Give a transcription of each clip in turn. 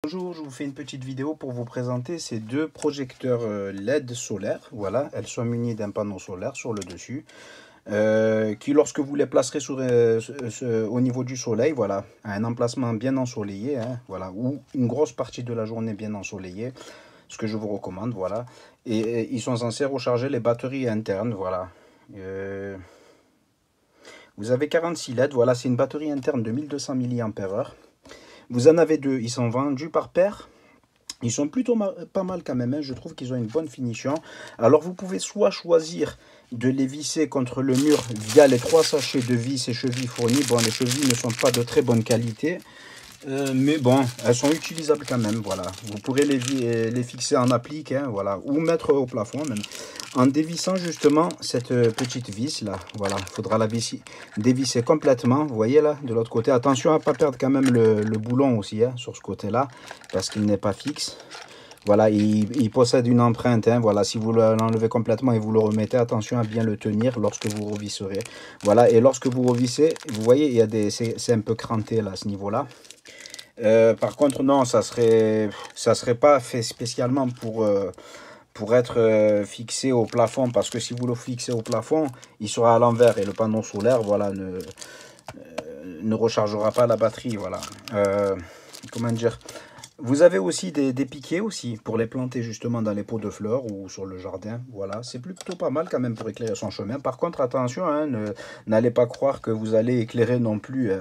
Bonjour, je vous fais une petite vidéo pour vous présenter ces deux projecteurs LED solaires. Voilà, elles sont munies d'un panneau solaire sur le dessus, qui lorsque vous les placerez au niveau du soleil, voilà, à un emplacement bien ensoleillé, hein, voilà, ou une grosse partie de la journée bien ensoleillée, ce que je vous recommande, voilà. Et ils sont censés recharger les batteries internes, voilà. Vous avez 46 LED, voilà, c'est une batterie interne de 1200 mAh. Vous en avez deux, ils sont vendus par paire. Ils sont plutôt pas mal quand même, hein. Je trouve qu'ils ont une bonne finition. Alors vous pouvez soit choisir de les visser contre le mur via les 3 sachets de vis et chevilles fournis. Bon, les chevilles ne sont pas de très bonne qualité, mais bon, elles sont utilisables quand même, voilà. Vous pourrez les fixer en applique, hein, voilà, ou mettre au plafond même. En dévissant justement cette petite vis là, voilà, il faudra la dévisser complètement, vous voyez là, de l'autre côté. Attention à ne pas perdre quand même le boulon aussi, hein, sur ce côté là, parce qu'il n'est pas fixe. Voilà, il possède une empreinte, hein, voilà, si vous l'enlevez complètement et vous le remettez, attention à bien le tenir lorsque vous revisserez. Voilà, et lorsque vous revissez, vous voyez, il y a c'est un peu cranté là, à ce niveau-là. Par contre, non, ça serait pas fait spécialement pour être fixé au plafond, parce que si vous le fixez au plafond, il sera à l'envers et le panneau solaire, voilà, ne rechargera pas la batterie, voilà. Comment dire? Vous avez aussi des piquets aussi pour les planter justement dans les pots de fleurs ou sur le jardin. Voilà, c'est plutôt pas mal quand même pour éclairer son chemin. Par contre, attention, hein, n'allez pas croire que vous allez éclairer non plus.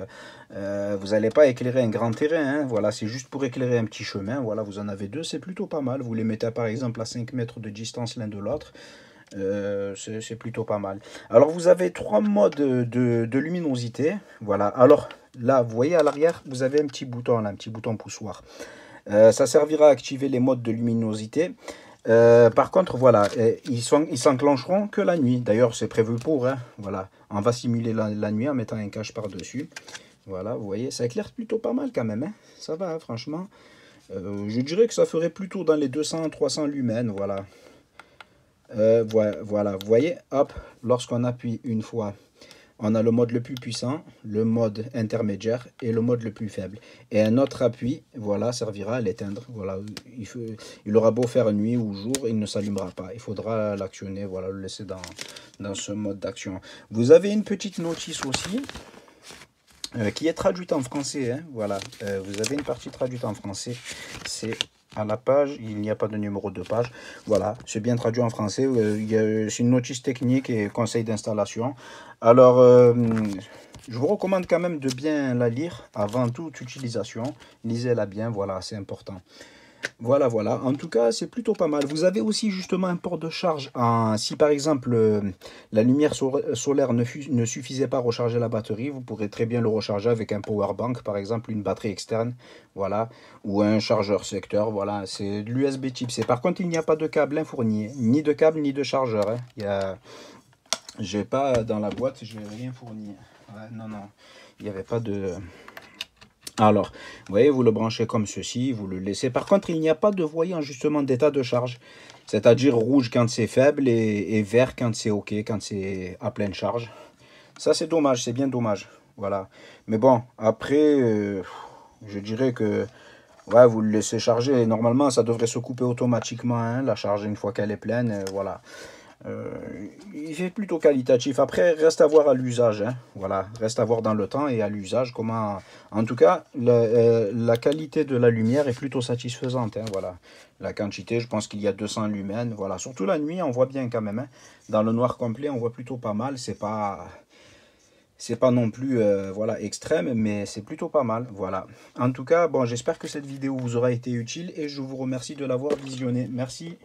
Vous n'allez pas éclairer un grand terrain. Hein, voilà, c'est juste pour éclairer un petit chemin. Voilà, vous en avez deux, c'est plutôt pas mal. Vous les mettez par exemple à 5 mètres de distance l'un de l'autre. C'est plutôt pas mal. Alors vous avez 3 modes de luminosité. Voilà, alors là, vous voyez à l'arrière, vous avez un petit bouton là, un petit bouton poussoir. Ça servira à activer les modes de luminosité. Par contre, voilà, ils s'enclencheront que la nuit. D'ailleurs, c'est prévu pour. Hein, voilà, on va simuler la nuit en mettant un cache par-dessus. Voilà, vous voyez, ça éclaire plutôt pas mal quand même. Hein, ça va, hein, franchement. Je dirais que ça ferait plutôt dans les 200-300 lumens. Voilà. Voilà, vous voyez, hop, lorsqu'on appuie une fois, on a le mode le plus puissant, le mode intermédiaire et le mode le plus faible. Et un autre appui, voilà, servira à l'éteindre. Voilà, il aura beau faire nuit ou jour, il ne s'allumera pas. Il faudra l'actionner, voilà, le laisser dans ce mode d'action. Vous avez une petite notice aussi, qui est traduite en français. Hein, voilà, vous avez une partie traduite en français. C'est à la page, il n'y a pas de numéro de page. Voilà, c'est bien traduit en français. C'est une notice technique et conseil d'installation. Alors, je vous recommande quand même de bien la lire avant toute utilisation. Lisez-la bien, voilà, c'est important. Voilà, voilà. En tout cas, c'est plutôt pas mal. Vous avez aussi justement un port de charge. Si par exemple la lumière solaire ne suffisait pas à recharger la batterie, vous pourrez très bien le recharger avec un power bank, par exemple une batterie externe, voilà, ou un chargeur secteur. Voilà, c'est de l'USB type C. Par contre, il n'y a pas de câble fourni, ni de câble ni de chargeur. Hein. J'ai pas dans la boîte, je n'ai rien fourni. Ouais, non, non, il n'y avait pas de. Alors, vous voyez, vous le branchez comme ceci, vous le laissez. Par contre, il n'y a pas de voyant justement d'état de charge. C'est-à-dire rouge quand c'est faible et vert quand c'est OK, quand c'est à pleine charge. Ça, c'est dommage, c'est bien dommage. Voilà. Mais bon, après, je dirais que ouais, vous le laissez charger. Et normalement, ça devrait se couper automatiquement, hein, la charge, une fois qu'elle est pleine. Voilà. Il fait plutôt qualitatif. Après, reste à voir à l'usage. Hein. Voilà, reste à voir dans le temps et à l'usage comment. En tout cas, la qualité de la lumière est plutôt satisfaisante. Hein. Voilà, la quantité, je pense qu'il y a 200 lumens. Voilà, surtout la nuit, on voit bien quand même. Hein. Dans le noir complet, on voit plutôt pas mal. C'est pas non plus voilà, extrême, mais c'est plutôt pas mal. Voilà. En tout cas, bon, j'espère que cette vidéo vous aura été utile et je vous remercie de l'avoir visionnée. Merci.